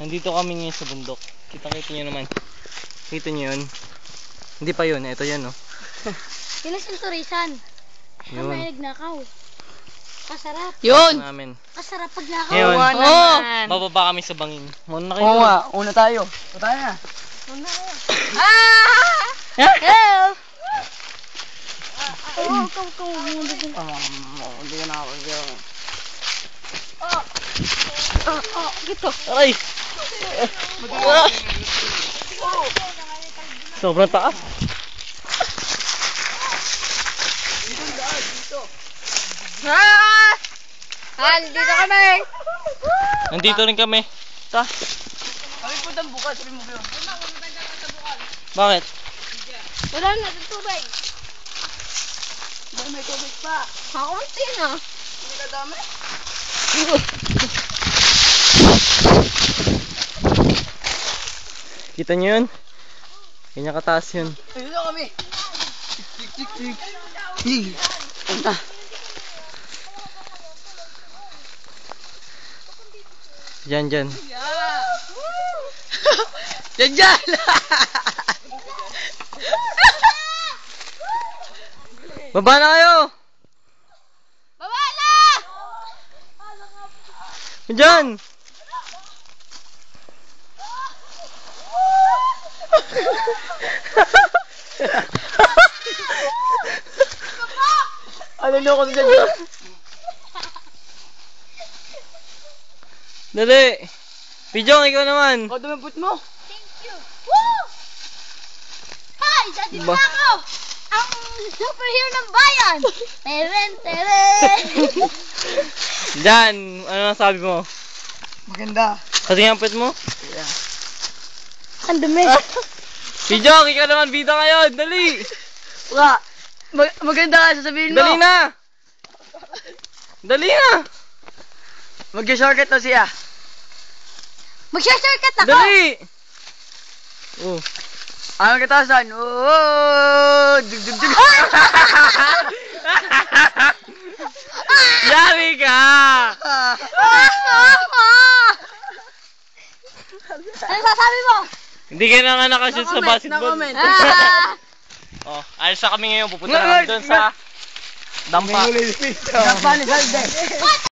Nandito kami ngayon sa bundok. Kita-kita nyo naman. Kita nyo yun? Hindi pa yun. Ito yan, oh. Yun ang sinturisan. Yun. May nagnakaw. Kasarap. Yun! Kasarap pag nakaw. Ngayon, naman. bababa kami sa bangin. Muna na kayo. Oo nga, una tayo. Una tayo na. Help! Hindi ka nakakagyan. Gito. Aray! Sobrang taas. Dito kami. Nandito rin kami. Kami punta bukas, sabi mo yun. Bakit? Wala na sa tubig. Dahil may tubig pa. Kakunti na. Hindi ka dami? Kita nyo yun? Ganyan kataas yun. Ayun na kami. Tik. Punta. Diyan. Diyan. Baba na kayo! Baba na! Diyan! Ano ko dyan? Dali! Pijong, ikaw naman! O, dumipot mo. Thank you. Woo! Hi! Daddy Ba- ako! Ang superhero ng bayan! Teren! Diyan! Ano ang sabi mo? Maganda. Kasi ang pet mo? Yeah. Ang dumi. Pijong, ikaw naman bida ngayon! Dali! Wala. Maganda ka, sasabihin mo. Dali na! Dali na! Mag-shortcut na siya. Mag-shortcut ako! Dali! Oh. Ang katasan. Oh, dug. Yari ka! Ano sasabi mo? Hindi ka na nga nakashoot sa basketball. Na-comment. Oh, alis na kami ngayon. Pupunta na kami doon sa dampa. Japan is all day.